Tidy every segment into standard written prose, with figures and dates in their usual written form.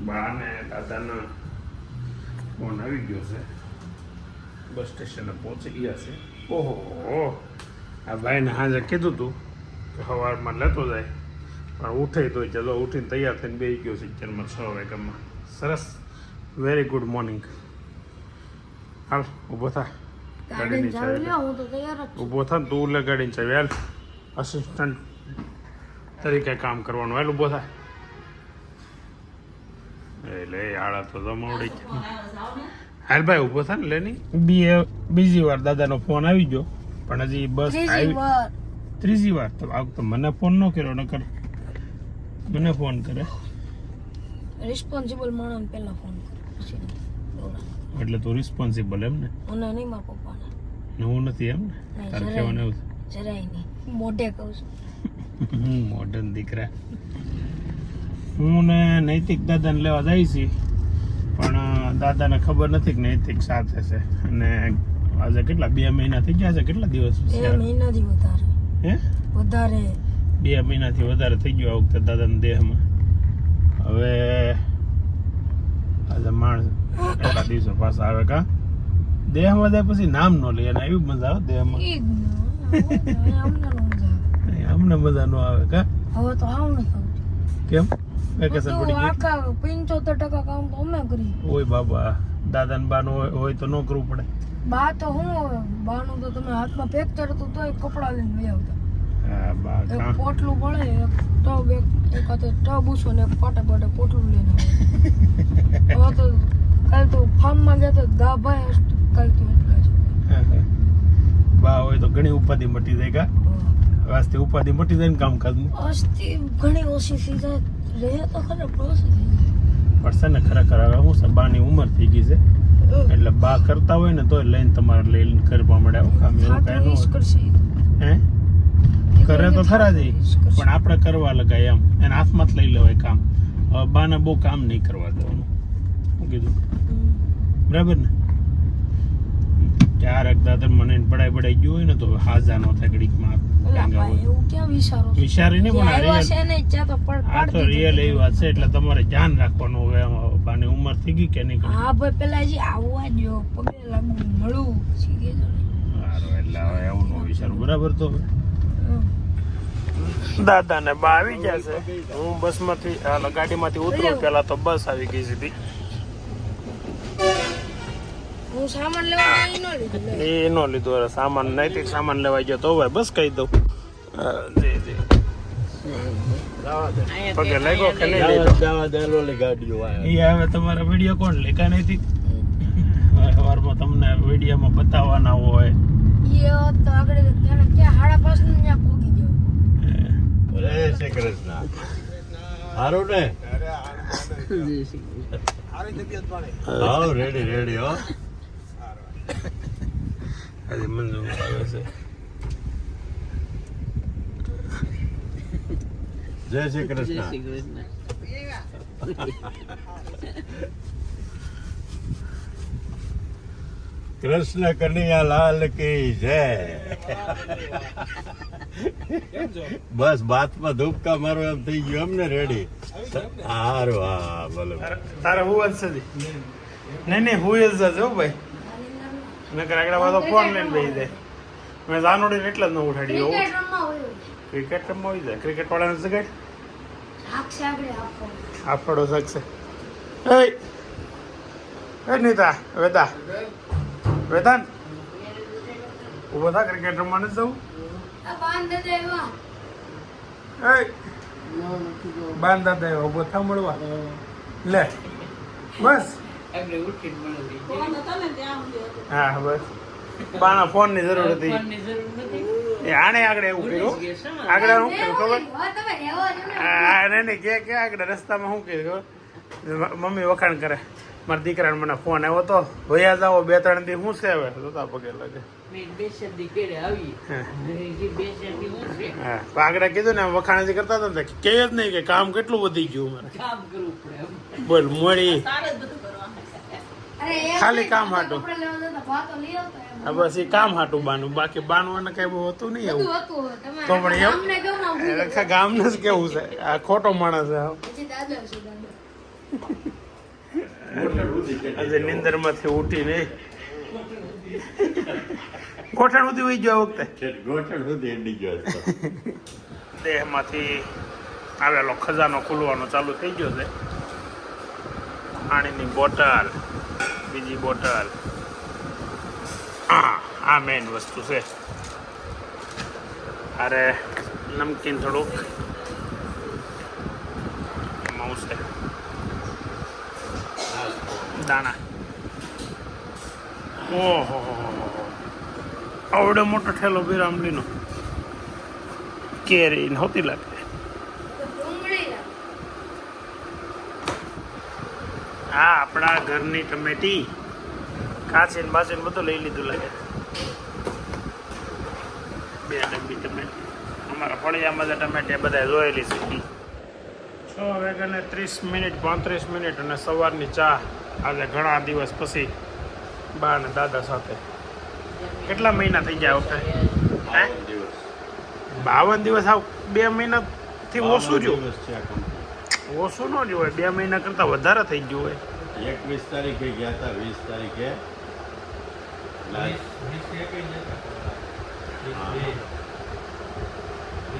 બા ને દાદાનો ફોન આવી ગયો છે, બસ સ્ટેશને પહોંચી ગયા છે. ઓહો, આ ભાઈને હાજે કીધું હતું કે સવારમાં લેતો જાય, પણ ઉઠે તો ચલો ઉઠીને તૈયાર થઈને બેસી ગયો છે કિચનમાં 6 વાગ્યામાં. સરસ, વેરી ગુડ મોર્નિંગ. હાલ ઊભો થા, ગાડીની ચાવી ઊભો થા ને તું લે ગાડીની ચાવી. હાલ, અસિસ્ટન્ટ તરીકે કામ કરવાનું. હાલ ઊભો થા. એટલે આળા તો જમાવડી. હાલ ભાઈ ઊભો થા ને. લેની બીજી વાર દાદાનો ફોન આવી ગયો, પણ હજી બસ આવી ત્રીજી વાર. તો આ તો મને ફોન ન કર્યો, નકર મને ફોન કરે. રિસ્પોન્સિબલ માણસ પહેલા ફોન કરે. એટલે તું રિસ્પોન્સિબલ એમ ને? ઓના નહીં, મારા પપ્પાના. હું નથી એમ ને? તારે કહેવાનું એવું જરાય નહીં, મોઢે કહું છું. મોડર્ન દીકરા. હું ને નૈતિક દાદાને લેવા જાય છે, પણ દાદાને ખબર નથી કે નૈતિક સાથે છે. અને આજે કેટલા 2 મહિના થઈ ગયા છે? કેટલા દિવસ? 2 મહિનાથી વધારે. હે? વધારે 2 મહિનાથી વધારે થઈ ગયો આ વખતે દાદાના દેહમાં. હવે આજે માણસ એટલા દિવસો પાછા આવે. કા દેહમાં જાય પછી નામ ન લે, અને એવી મજા આવે દેહમાં. અમને મજા ન આવે. કા હવે તો આવું નહીં ખાવું. કેમ? વેકેશન પડી ગયું. આખા 75% કામ તો અમે કરી. ઓય બાબા, દાદા ને બાનું હોય તો ન કરવું પડે. બા તો હું હવે બાનું તો તમે હાથમાં ફ્રેક્ચર હતું તોય કપડા લઈને લઈ આવતા. હા બા, એક પોટલું પડે, એક ટબ, એક હાથે ટબ ઉછો ને એક પાટે પાટે પોટલું લઈને આવે. હવે તો કાલ તો ફાર્મમાં ગયા તો ગા ભાઈ કાલ તો એટલા છે. બા હોય તો ઘણી ઉપાધિ મટી જાય. કા વાસ્તે ઉપાધિ મટી જાય ને કામકાજનું. અસ્તી ઘણી ઓછી થઈ જાય, રહે તો ખરે પ્રોસેસ પણ છે ને ખરેખર હવે હું છે, બાની ઉંમર થઈ ગઈ છે, એટલે બા કરતા હોય ને તોય લઈને તમારે લઈને કરવા મળે. કામ એવું કાંઈ ન કરશે. હે કરે તો ખરા જ, પણ આપણે કરવા લગાય એમ, એને હાથમાં જ લઈ લેવાય કામ. હવે બાને બહુ કામ નહીં કરવા દેવાનું. શું કીધું? બરાબર ને? ક્યારેક દાદર મને પડાઈ ગયું હોય ને તો હાજા નો થાય ઘડીકમાં. એવું ક્યાં વિચારો? વિચારી નહીં, પણ આ તો રિયલ એવી વાત છે. એટલે તમારે ધ્યાન રાખવાનું. હવે બાની ઉંમર થઈ ગઈ કે નહીં? હા ભાઈ, પેલા હજી આવવા જો, પગે લાગુ, મળું શીખે છે. સારું, એટલે હવે એવું ન વિચારું. બરાબર? તો દાદા ને બા આવી ગયા છે. હું બસ માંથી ગાડીમાંથી ઉતરું પેલા તો બસ આવી ગઈ સીધી. હું સામાન લેવા એ નો લીધો. સામાન નૈતિક સામાન લેવા ગયો તો હવે બસ કહી દઉં. પગે લાગ્યો કે નહીં લીધો? એ હવે તમારા વિડીયો કોણ લે? કા નૈતિક સવારમાં તમને વિડીયોમાં બતાવવાના હોય. તો આગળ ક્યાં 5:30 ને ત્યાં પહોંચી ગયો. જય શ્રી કૃષ્ણ. હારું ને? હાવ રેડી હો. હજી મંજૂર આવે છે. જય શ્રી કૃષ્ણ. કૃષ્ણ કનૈયા લાલ કી જય. બસ બાતમાં ધૂપકા મારો એમ થઈ ગયું અમને રેડી. હારું, હા બોલો. તારે હું જ છે? નહીં હું જ હો ભાઈ. નકર આગળ તો ફોન લઈને બેસી જાય. મેં જાનોડી એટલે જ ન ઉઠાડી. ક્રિકેટ રમવા આવી જાય. ક્રિકેટ વાળાને જગાડ આફડો શકશે. એ નીતા વેદાન ઉભો થા. ક્રિકેટ રમવા નથી જવું? બાંધા દે ઉભો થા મળવા. લે બસ. હા બસ, બાના ફોન ની જરૂર હતી. આને આગળ એવું કર્યું. આગળ શું કર્યું ખબર? નહીં કે આગળ રસ્તામાં શું કર્યું? મમ્મી વખાણ કરે, મારા દીકરાને મને ફોન આવ્યો તો ભૈયા જાઓ 2-3 દી. શું છે હવે જોતા પગે લાગે. હા આગળ કીધું ને વખાણ જે કરતા હતા ને કે જ નહીં કે કામ કેટલું વધી ગયું મારે. બોલ મોડી ખાલી કામ હાટું. બસ એ કામ હાટું બાનું, બાકી બાનું કઈ બહુ હતું નહીં એવું. તો પણ એમ ગામને જ કેવું છે, આ ખોટો માણસ છે. આજે નિંદરમાંથી ઉઠીને ગોઠણ સુધી વહી ગયો આ વખતે. ગોઠણ સુધી એડી ગયો હતો. દેહમાંથી આવેલો ખજાનો ખુલવાનો ચાલુ થઈ ગયો છે. પાણીની બોટલ, બીજી બોટલ, આ મેઇન વસ્તુ છે. અરે નમકીન થોડુંક એમાં છે દાણા. ઓહો, આવડો મોટો ઠેલો વિરામડીનો કેરી નહોતી લાગતી. હા, આપણા ઘરની ટમેટી કાચીને બાચીને બધું લઈ લીધું લાગે. 2 ડબ્બી ટમેટી. અમારા ફળિયામાં ટમેટી બધા જોયેલી છે. 6 વાગ્યાને 30 મિનિટ 35 મિનિટ અને સવારની ચા. આજે ઘણા દિવસ પછી બા અને દાદા સાથે. કેટલા મહિના થઈ ગયા વખતે? 52 દિવસ. આવ 2 મહિનાથી ઓછું જો ઓછું ન જ હોય. 2 મહિના કરતાં વધારે થઈ ગયું હોય. 21 તારીખે ગયા હતા, 20 તારીખે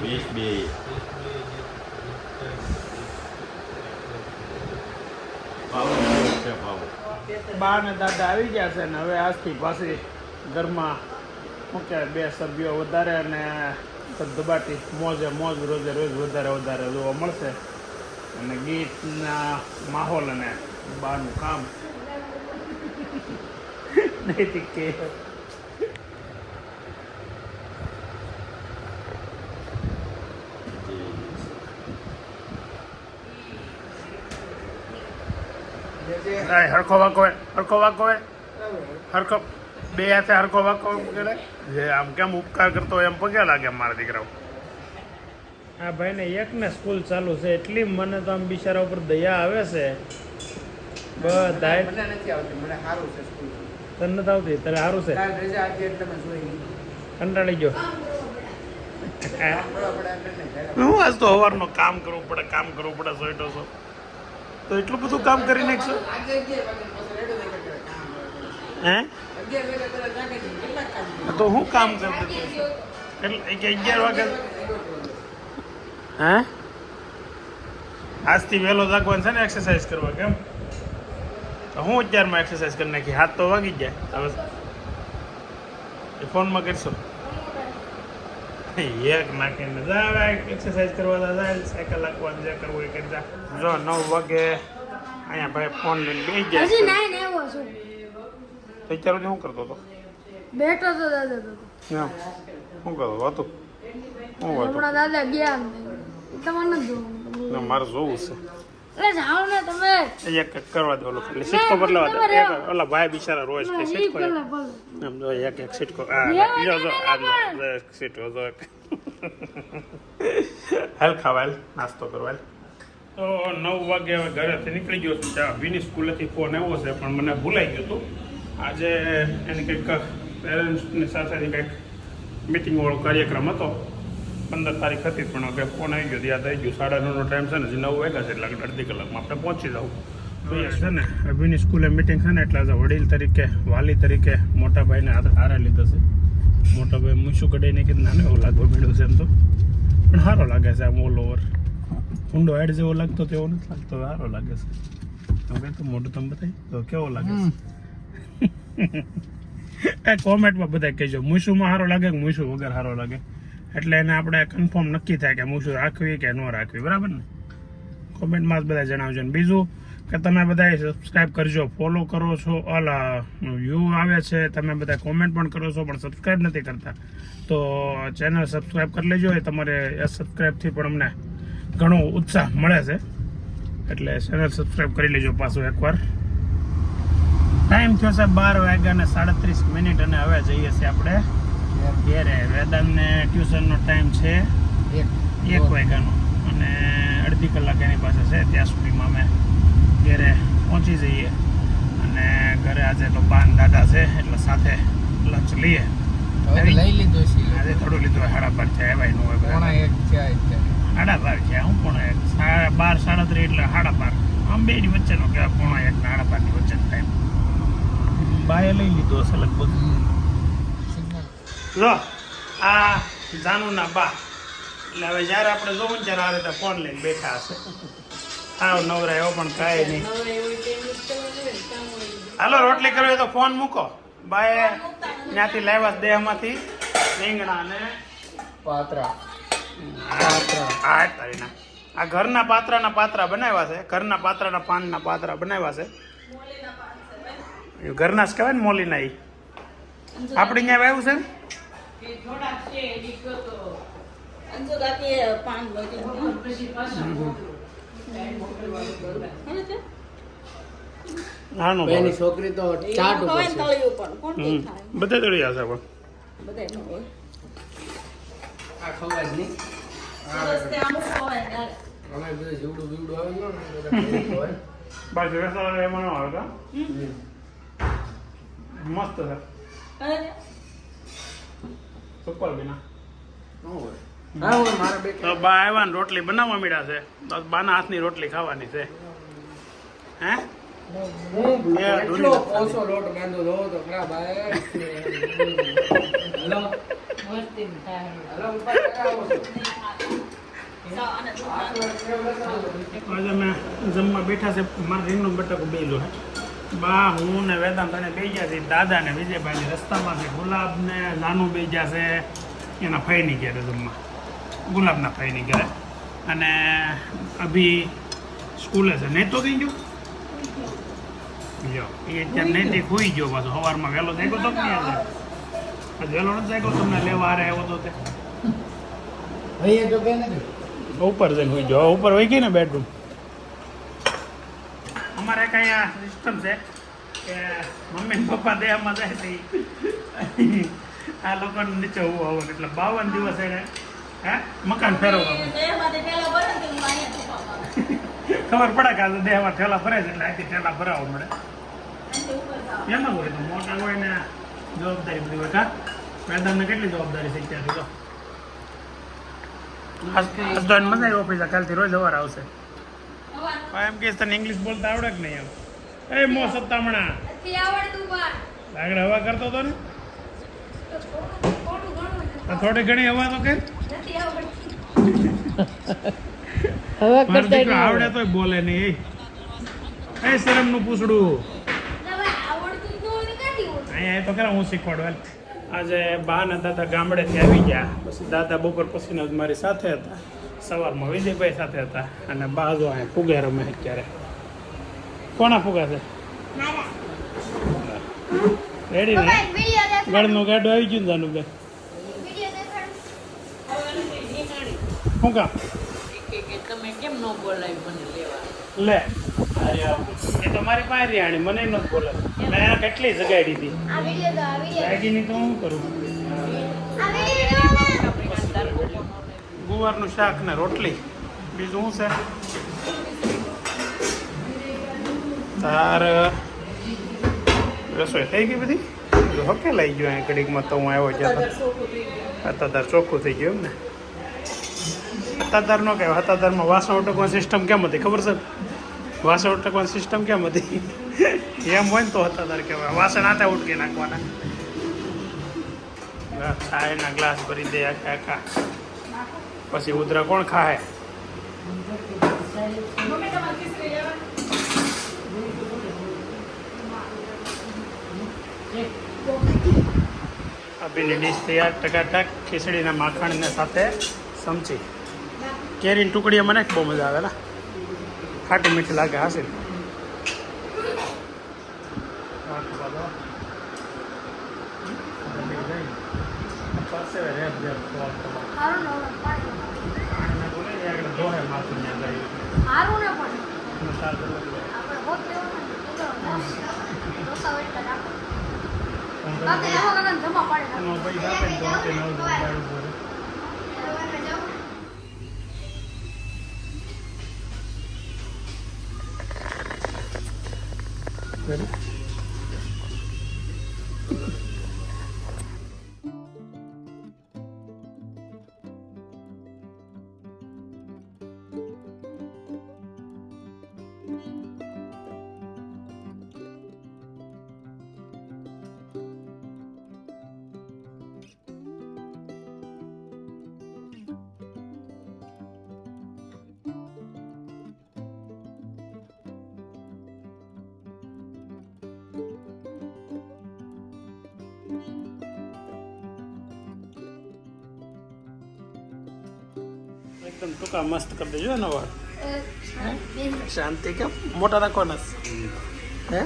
22 બા ને દાદા આવી ગયા છે ને હવે આજથી પાછી ઘરમાં મૂક્યા 2 સભ્યો વધારે અને ધબાટી મોજે મોજ રોજે રોજ વધારે જોવા મળશે. અને ગીતના માહોલ અને બહારનું કામ નૈતિક કે હરખો વાકો હરખો 2 હાથે હરખો વાકો કરે. જે આમ કેમ ઉપકાર કરતો હોય એમ પગે લાગે મારા દીકરાઓ. આ ભાઈને એકને સ્કૂલ ચાલુ છે એટલી મને તો આમ બિચારા ઉપર દયા આવે છે. બધા મને નથી આવતી, મને સારું છે સ્કૂલ. તને નથી આવતી? તારે સારું છે. કાલ રજા આપી એટલે મેં જોઈ નહીં. કંટાળી ગયો. કામ કરવા પડે એટલે નહીં. હું આજ તો સવારનો કામ કરવું પડે સોઈટો છો તો એટલું બધું કામ કરી નાખશો. આજે 11 વાગે પછી રેડો થઈ ગયો કામ. હે 11 વાગે તરત જાગે છે. કેટલા કામ છે? તો હું કામ કરતો હતો? 11 વાગે. હે આજથી વહેલો જાગવાનું છે ને એક્સરસાઇઝ કરવા. કેમ તો હું 11માં એક્સરસાઇઝ કરી નાખી. હાથ તો વાગી જાય. હવે એ ફોનમાં કરશો એક નાખીને જાય એક્સરસાઇઝ કરવા જાય. સાયકલ લાગવાનું જે કરવું એ કરતા. જો 9 વાગે અહીંયા ભાઈ ફોન લઈને બેસી જાય. હજી નાઈ ને એવો છું. તો અત્યાર સુધી શું કરતો હતો? બેઠો તો દાદા તો. એમ શું કરતો હતું? શું હતું? હમણાં દાદા ગયા ને તમારે નથી જોવું. ના, મારે જોવું છે. એટલે જાઓ ને તમે. એક કરવા દો ઓલો ખાલી સિટકો બદલાવા દો. ઓલા ભાઈ બિચારા રોજ કે સિટકો એમ જો એક સિટકો સિટકો જો હાલ ખાવા નાસ્તો કરવા. તો 9 વાગે હવે ઘરેથી નીકળી ગયો છું. ત્યાં વિની સ્કૂલેથી ફોન આવ્યો છે પણ મને ભૂલાઈ ગયું હતું. આજે એની કંઈક પેરેન્ટ્સની સાથેની કંઈક મિટિંગવાળો કાર્યક્રમ હતો. 15 તારીખ હતી પણ હવે ફોન આવી ગયો. યાદ આવી ગયું. 9:30નો ટાઈમ છે ને, હજી 9 વાગ્યા છે એટલે અડધી કલાકમાં આપણે પહોંચી જવું જોઈએ છે ને. અભિની સ્કૂલે મિટિંગ છે ને એટલે આજે વડીલ તરીકે વાલી તરીકે મોટા ભાઈને હારે લીધો છે. મોટા ભાઈ મૂછું કઢાઈને કીધું નાને એવું લાગવા મળ્યું છે એમ તો, પણ સારો લાગે છે. આમ ઓલ ઓવર ઊંડો હેડ જેવો લાગતો તેવો નથી લાગતો, સારો લાગે છે. હવે તો મોઢું તમે બતાવી તો કેવો લાગે છે? કોમેન્ટમાં બધા કહેજો મૂછુંમાં સારો લાગે કે મૂછું વગર સારો લાગે. એટલે એને આપણે કન્ફર્મ નક્કી થાય કે મૂછું રાખવી કે ન રાખવી. બરાબર ને? કોમેન્ટમાં જ બધા જણાવજો. ને બીજું કે તમે બધા સબસ્ક્રાઈબ કરજો, ફોલો કરો છો, વ્યૂ આવે છે, તમે બધા કોમેન્ટ પણ કરો છો પણ સબસ્ક્રાઈબ નથી કરતા. તો ચેનલ સબસ્ક્રાઈબ કરી લેજો. એ તમારે સબસ્ક્રાઈબથી પણ અમને ઘણો ઉત્સાહ મળે છે. એટલે ચેનલ સબસ્ક્રાઈબ કરી લેજો પાછું એકવાર. ટાઈમ થયો છે 12:37 અને હવે જઈએ છીએ આપણે ઘેરે. વેદાંતને ટ્યુશનનો ટાઈમ છે 1 વાગ્યાનો અને અડધી કલાક એની પાસે છે. ત્યાં સુધીમાં અમે ઘેરે પહોંચી જઈએ. અને ઘરે આજે તો બાન દાદા છે એટલે સાથે લંચ લઈએ. લઈ લીધો છે. આજે થોડું લીધું હોય. 12:30 છે એવાય ન હોય. 1:30 છે અત્યારે. 12:30 છે. હું પણ 12 સાડા 13 એટલે 12:30. આમ બેની વચ્ચેનો કે આ પોણા એક નાણા પાની વચ્ચેનો ટાઈમ બાએ લઈ લીધો હશે લગભગ. જો આ જાનુના બા એટલે હવે જ્યારે આપણે જોવું ને ત્યારે આ રીતે ફોન લઈને બેઠા હશે. આવ નવરા એવો પણ કાંઈ નહીં. હાલો રોટલી કરવી હોય તો ફોન મૂકો. બાએ ત્યાંથી લાવ્યા દેહમાંથી રીંગણા ને પાત્રા આ ઘરના પાત્રા બનાવ્યા છે. ઘરના પાત્રાના પાનના પાત્રા બનાવ્યા છે. ઘરના જ કહેવાય ને મોલીના. ઈ આપણે અહીંયા આવ્યું છે. નાનો બેની છોકરી તો ચાટ ઉપર છે. બધે તળી જશે પણ આ ખવાય જ નહીં. અમે બધું જીવડું બીવડું આવે ને બધા ખવાય. બાજુ રસોડા એમાં ન આવે કા? મસ્ત છે સુપર બીના. હા હોય મારા બે તો બા આવ્યા ને રોટલી બનાવવા મીડા છે. તો બાના હાથની રોટલી ખાવાની છે. હે એટલો ઓછો લોટ બાંધો જોવો તો ખરાબ આવે. હેલો હેલો ઉપર આવો આજે અમે જમવા બેઠા છે. મારે રીંગણું બટાકું બેલું હે. બા હું ને વેદાંત અને બે ગયા છે. દાદા ને વિજયભાઈ રસ્તામાં છે. ગુલાબ ને નાનું બે ગયા છે એના ફઈની ઘેરે જમવા. ગુલાબના ફઈની ઘેરે. અને અભી સ્કૂલે છે. નહીં તો કઈ ગયો જો એ અત્યારે નહીં ખોઈ ગયો પાછો. સવારમાં વહેલો જાગ્યો તો નહીં આજે વહેલો નથી જાગ્યો. તમને લેવા હારે આવ્યો તો તે અહીંયા તો કે નથી. ઉપર જઈને હોઈ જાઓ. ઉપર હોઈ ગઈ ને બેડરૂમ. અમારે કઈ આ સિસ્ટમ છે કે મમ્મી ને પપ્પા દેહમાં જાય છે આ લોકોને નીચે હોવું આવું એટલે 52 દિવસ એને હે મકાન ફેરવવાનું ખબર પડે કે આજે દેહમાં ઠેલા ભરે છે એટલે અહીંથી ઠેલા ભરાવવા મળે. એમાં હોય તો મોટા હોય ને જવાબદારી બધી હોય. કા મેદાનને કેટલી જવાબદારી છે ત્યાંથી તો મજા આવી ઓફિસ. કાલથી રોજ સવાર આવશે. એમ કે તને ઇંગ્લિશ બોલતા આવડે કે નહીં? એમ એ મો સત્તામણા આગળ હવા કરતો હતો ને થોડી ઘણી હવા તો કે મારો દીકરો આવડે તોય બોલે નહીં. એ શરમનું પૂછડું અહીંયા તો ખરા હું શીખવાડું. આજે બા ને દાદા ગામડેથી આવી ગયા. પછી દાદા બપોર પછીના જ મારી સાથે હતા. સવારમાં વિજયભાઈ સાથે હતા. અને બા જો અહીંયા ફુગા રમે અત્યારે. કોના ફુગા છે? રેડી ને ગળનું ગાડું આવી ગયું ને જાનું બેન. શું કામ તમે કેમ ન બોલાવી મને લેવા? લે એ તો મારી પાસે riyaણી મને નથી બોલે. મેં આ કેટલી જગાડી હતી રાગીની તો હું કરું. ગુવારનું શાક ને રોટલી બીજું શું છે? તાર રસોઈ થઈ ગઈ બધી? હકે લઈ ગયો અહીં ઘડીકમાં તો હું આવ્યો જ્યાં હતાદાર ચોખ્ખું થઈ ગયું એમ ને? હતાદાર નો કહેવાય. હતાદારમાં વાસણ ઉટકવાની સિસ્ટમ કેમ હતી ખબર છે? વાસણ ઉટકવાની સિસ્ટમ કેમ હતી? એમ હોય ને તો હતાદાર કહેવાય. વાસણ આતે ઉટકી નાખવાના. ચાયના ગ્લાસ ભરી દે આખા આખા. પછી ઉધરા કોણ ખાય? અભીની ડીશ તૈયાર. ટકાટક ખીચડીના માખણને સાથે સમચી. કેરીની ટુકડીઓ મને બહુ મજા આવે ને. ખાટી મીઠી લાગે. હાસી Ready? એકદમ ટૂંકા મસ્ત કરી દેજો એનો વાળ શાંતિ કેમ મોટા રાખવાના હે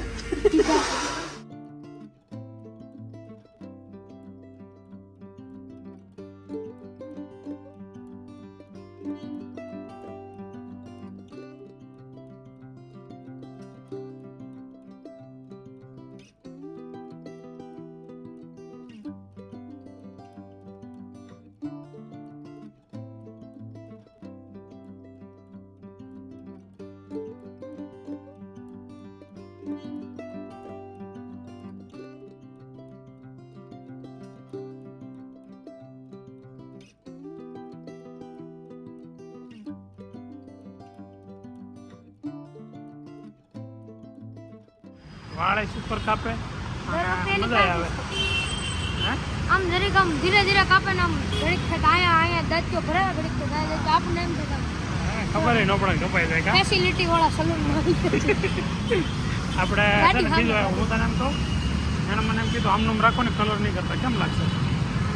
વાળે સુપર કાપે અને મજા આવે હે આમ જરીક આમ ધીરે ધીરે કાપે ને આમ ઘડીક થાય અહીંયા દાંતિયો ભરાવે ઘડીક તો થાય તો આપણને એમ થાય ખબર ન પડે કપાઈ જાય કા ફેસિલિટી વાળા સલૂનમાં આવી ગયા છે. આપણે છે ને બીજું હું તને એમ કહું એને મને એમ કીધું આમનું રાખો ને કલર નહીં કરતા કેમ લાગશે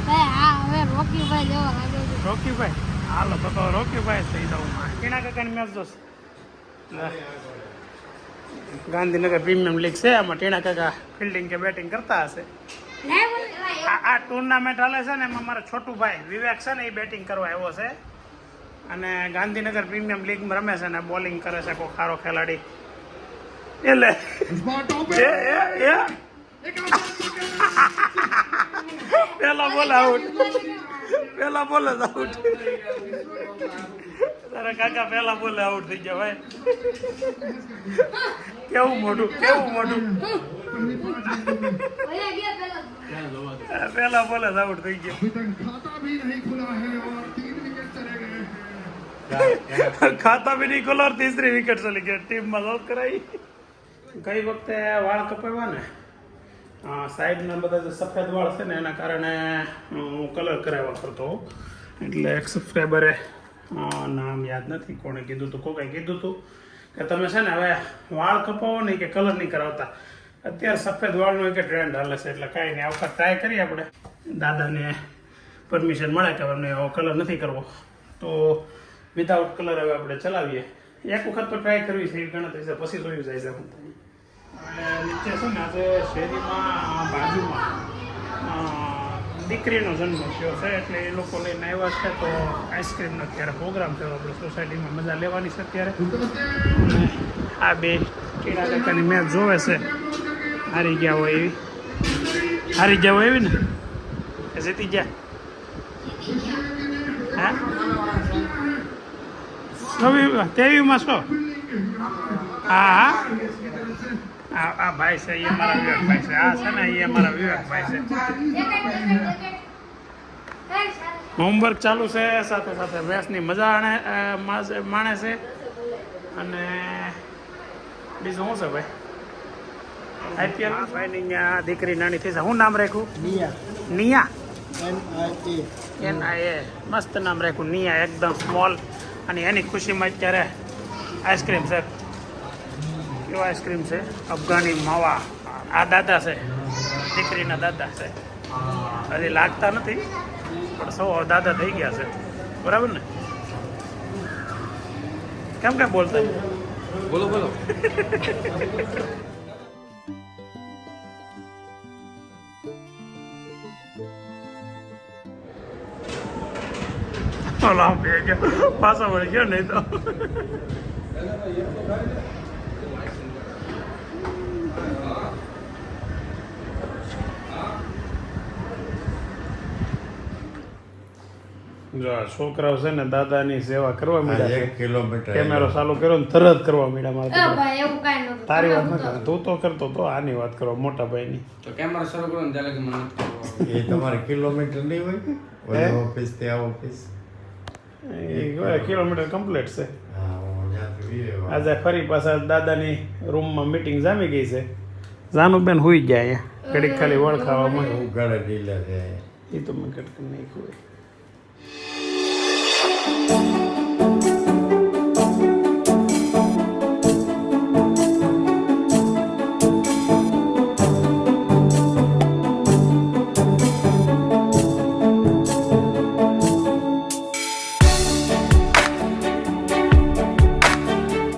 હા હવે રોકીભાઈ જેવા લાગે છે. રોકીભાઈ હાલો તો રોકીભાઈ થઈ જાઉં કેના કાકાની મેચ જોશ ગાંધીનગર પ્રીમિયમ લીગ છે આમાં ટીણા કાકા ફિલ્ડિંગ કે બેટિંગ કરતા હશે આ ટુર્નામેન્ટ હાલે છે ને એમાં મારા છોટું ભાઈ વિવેક છે ને એ બેટિંગ કરવા આવ્યો છે અને ગાંધીનગર પ્રીમિયમ લીગમાં રમે છે ને બોલિંગ કરે છે કોઈ સારો ખેલાડી એટલે પેલા બોલે આઉટ તારા કાકા પેલા બોલે આઉટ થઈ ગયા ભાઈ કેવું મોટું પેલા બોલે આઉટ થઈ ગયા खाता भी नहीं खुला और तीसरी विकेट चली गई टीम में आउट कराई गई वक्त वाળ કપાવ્યા ને સાઈડના બધા જે સફેદ વાળ છે ને એના કારણે હું કલર કરાવવા કરતો એટલે એક સબસ્ક્રાઈબરે નામ યાદ નથી કોણે કીધું હતું કોકે કીધું હતું કે તમે છે ને હવે વાળ કપાવો નહીં કે કલર નહીં કરાવતા અત્યારે સફેદ વાળનો એક ટ્રેન્ડ હાલે છે એટલે કાંઈ નહીં આ વખત ટ્રાય કરીએ આપણે દાદાને પરમિશન મળે કે અમને એવો કલર નથી કરવો તો વિધાઉટ કલર હવે આપણે ચલાવીએ એક વખત તો ટ્રાય કરવી છે એ ગણતરી છે પછી જોયું જાય છે અને નીચે છે ને આજે શેરીમાં બાજુમાં દીકરીનો જન્મ થયો છે એટલે એ લોકો લઈને આવ્યા છે તો આઈસ્ક્રીમનો અત્યારે પ્રોગ્રામ થયો આપણે સોસાયટીમાં મજા લેવાની છે અત્યારે અને આ બે ટીણા કાકાની મેચ જોવે છે હારી ગયા હોય એવી ને જીતી ગયા હા 23માં છો હા આ ભાઈ છે એ મારા વિવેકભાઈ છે આ છે ને એ મારા વિવેકભાઈ છે હોમવર્ક ચાલુ છે સાથે સાથે મેચની મજા માણે છે અને બીજું શું છે ભાઈ આઈપીએલ ભાઈની ત્યાં દીકરી નાની થઈ છે શું નામ રાખ્યું નિયા NIA મસ્ત નામ રાખ્યું નિયા એકદમ સ્મોલ અને એની ખુશીમાં અત્યારે આઈસ્ક્રીમ છે કેવો આઈસ્ક્રીમ છે અફઘાની માવા આ દાદા છે દીકરીના દાદા છે હજી લાગતા નથી પણ સૌ દાદા થઈ ગયા છે બરાબર ને કેમ કે બોલતા બોલો પાછા વળી ગયો નહીં તો જો છોકરાઓ છે ને દાદાની સેવા કરવા માંડ્યા 1 કિલોમીટર કેમેરો ચાલુ કર્યો ને તરત કરવા માંડ્યા મારા ભાઈ એવું કાંઈ નહોતું તારી વાત નથી તું તો કરતો તો આની વાત કરો મોટા ભાઈની તો કેમેરા શરૂ કરો ને ત્યારે કે મને નથી કરવો. એ તમારે કિલોમીટર નહીં હોય ઓલી ઓફિસ થી આ ઓફિસ એ કિલોમીટર કમ્પ્લીટ છે હા ત્યાંથી આજે ફરી પાછા દાદાની રૂમમાં મીટિંગ જામી ગઈ છે જાનુબેન હુઈ ગયા અહીંયા ઘડીક ખાલી વળ ખાવા મળે ઉગાડે ઢીલા છે એ તો મેં કટક નહીં ખોઈ